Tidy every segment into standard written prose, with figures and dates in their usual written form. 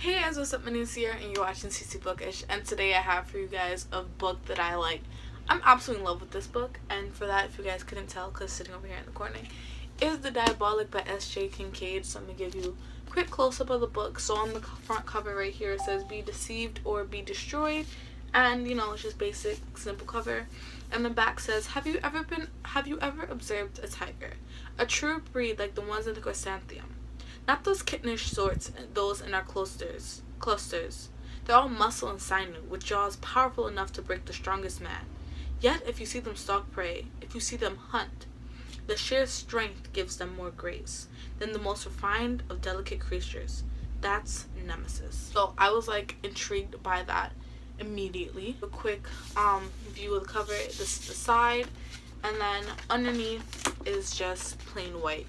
Hey guys, what's up? My name's Sierra and you're watching CC Bookish, and today I have for you guys a book that I like. I'm absolutely in love with this book, and for that, if you guys couldn't tell because sitting over here in the corner, is The Diabolic by S.J. Kincaid. So I'm going to give you a quick close-up of the book. So on the front cover right here, it says, "Be deceived or be destroyed," and it's just basic, simple cover. And the back says, have you ever observed a tiger? A true breed like the ones in the chrysanthemum. Not those kittenish sorts, those in our clusters. They're all muscle and sinew, with jaws powerful enough to break the strongest man. Yet, if you see them stalk prey, if you see them hunt, the sheer strength gives them more grace than the most refined of delicate creatures. That's Nemesis. So I was intrigued by that immediately. A quick view of the cover, the side, and then underneath is just plain white.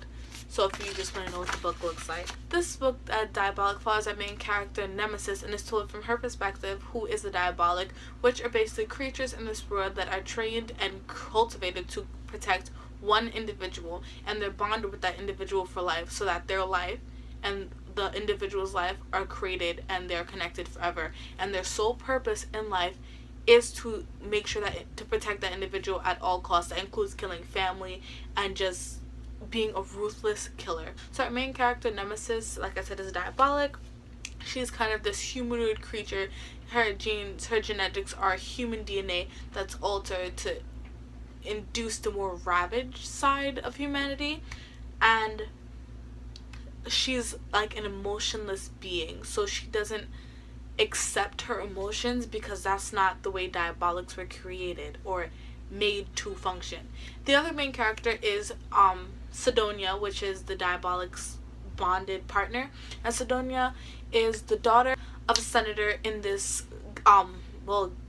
So if you just want to know what the book looks like. This book, Diabolic, follows our main character, Nemesis, and is told from her perspective, who is the Diabolic, which are basically creatures in this world that are trained and cultivated to protect one individual, and they're bonded with that individual for life, so that their life and the individual's life are created and they're connected forever. And their sole purpose in life is to make sure to protect that individual at all costs. That includes killing family and just being a ruthless killer. So our main character, Nemesis, like I said, is Diabolic. She's kind of this humanoid creature. Her genetics are human DNA that's altered to induce the more ravaged side of humanity, and she's like an emotionless being, so she doesn't accept her emotions because that's not the way Diabolics were created or made to function. The other main character is Sidonia, which is the Diabolic's bonded partner, and Sidonia is the daughter of a senator in this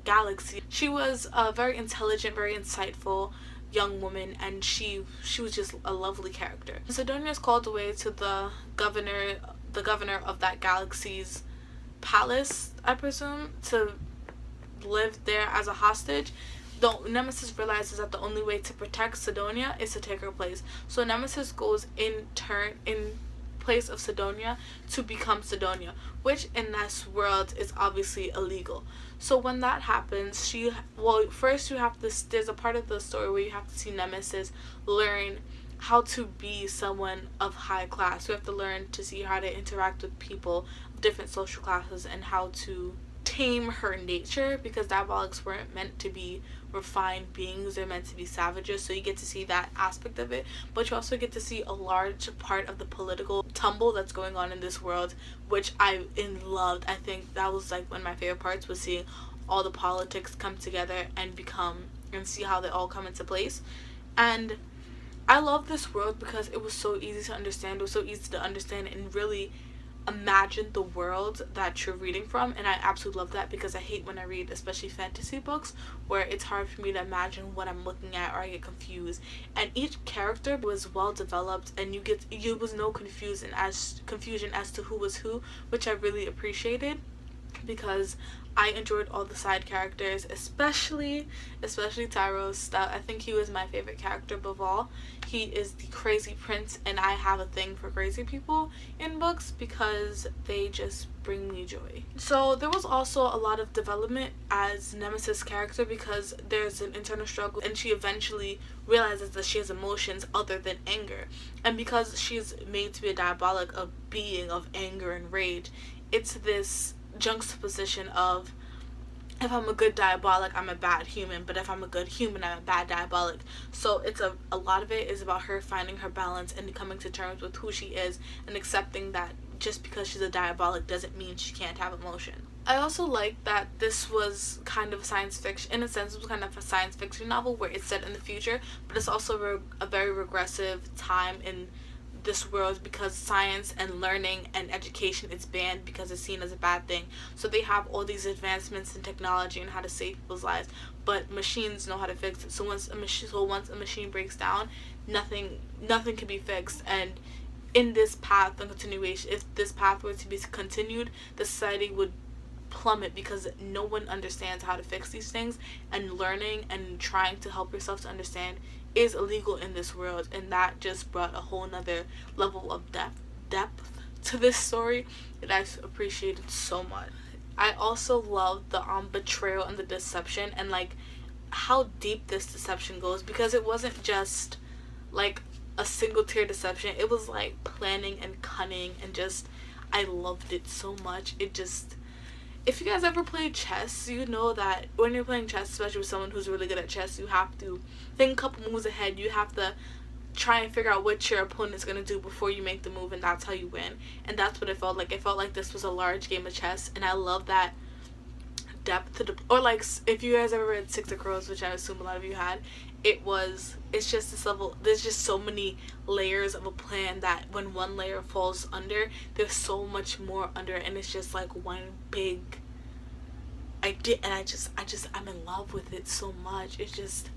galaxy. She was a very intelligent, very insightful young woman, and she was just a lovely character. Sidonia is called away to the governor of that galaxy's palace, I presume, to live there as a hostage. Though Nemesis realizes that the only way to protect Sidonia is to take her place. So Nemesis goes in place of Sidonia to become Sidonia, which in this world is obviously illegal. So when that happens, first there's a part of the story where you have to see Nemesis learn how to be someone of high class. You have to learn to see how to interact with people of different social classes and how to tame her nature, because Diabolics weren't meant to be refined beings, they're meant to be savages. So you get to see that aspect of it, but you also get to see a large part of the political tumble that's going on in this world, which I loved. I think that was one of my favorite parts, was seeing all the politics come together and see how they all come into place. And I love this world because it was so easy to understand. It was so easy to understand and really imagine the world that you're reading from, and I absolutely love that, because I hate when I read especially fantasy books where it's hard for me to imagine what I'm looking at or I get confused. And each character was well developed, and you was no confusion as to who was who, which I really appreciated, because I enjoyed all the side characters, especially Tyros. I think he was my favorite character above all. He is the crazy prince, and I have a thing for crazy people in books because they just bring me joy. So there was also a lot of development as Nemesis' character, because there's an internal struggle, and she eventually realizes that she has emotions other than anger. And because she's made to be a Diabolic, a being of anger and rage, it's this juxtaposition of, if I'm a good Diabolic, I'm a bad human, but if I'm a good human, I'm a bad Diabolic. So it's a lot of it is about her finding her balance and coming to terms with who she is, and accepting that just because she's a Diabolic doesn't mean she can't have emotion. I also like that this was kind of science fiction. In a sense, it was kind of a science fiction novel where it's set in the future, but it's also a very regressive time in this world, because science and learning and education is banned because it's seen as a bad thing. So they have all these advancements in technology and how to save people's lives, but machines know how to fix it. So once a machine breaks down, nothing can be fixed. And in this path and continuation, if this path were to be continued, the society would plummet, because no one understands how to fix these things, and learning and trying to help yourself to understand is illegal in this world. And that just brought a whole nother level of depth to this story that I appreciated so much. I also love the betrayal and the deception, and like how deep this deception goes, because it wasn't just like a single tier deception. It was like planning and cunning, and just I loved it so much. It just, if you guys ever played chess, you know that when you're playing chess, especially with someone who's really good at chess, you have to think a couple moves ahead. You have to try and figure out what your opponent's going to do before you make the move, and that's how you win. And that's what it felt like. It felt like this was a large game of chess, and I love that depth to the, or like if you guys ever read Six of Crows, which I assume a lot of you had, it's just this level, there's just so many layers of a plan that when one layer falls under, there's so much more under, and it's just like one big idea. And I'm in love with it so much. It just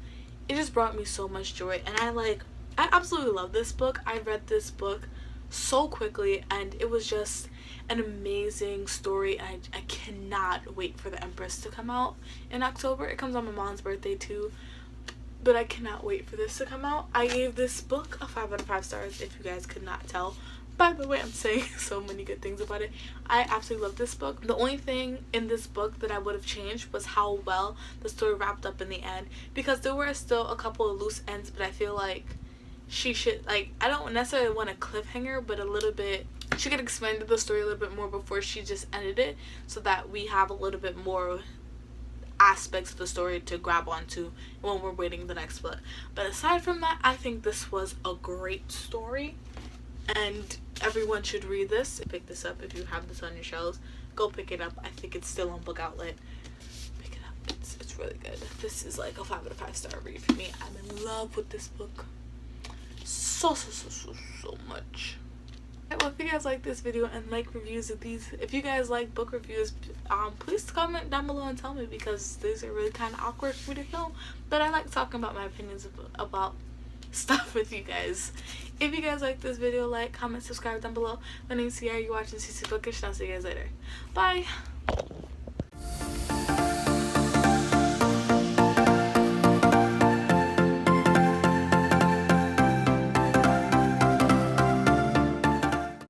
brought me so much joy, and I absolutely love this book. I read this book so quickly, and it was just an amazing story. I cannot wait for The Empress to come out in October. It comes on my mom's birthday too, but I cannot wait for this to come out. I gave this book a 5 out of 5 stars, if you guys could not tell. By the way, I'm saying so many good things about it. I absolutely love this book. The only thing in this book that I would have changed was how well the story wrapped up in the end, because there were still a couple of loose ends, but I feel like she should, like, I don't necessarily want a cliffhanger, but a little bit, she could expand the story a little bit more before she just ended it, so that we have a little bit more aspects of the story to grab onto when we're waiting the next book. But aside from that, I think this was a great story, and everyone should read this. Pick this up if you have this on your shelves. Go pick it up. I think it's still on Book Outlet. Pick it up. It's really good. This is like a 5 out of 5 star read for me. I'm in love with this book so much. Well, if you guys like this video and like reviews of these, if you guys like book reviews, please comment down below and tell me, because these are really kind of awkward for me to film, but I like talking about my opinions about stuff with you guys. If you guys like this video, like, comment, subscribe down below. My name's Sierra, you're watching CC Bookish, and I'll see you guys later. Bye.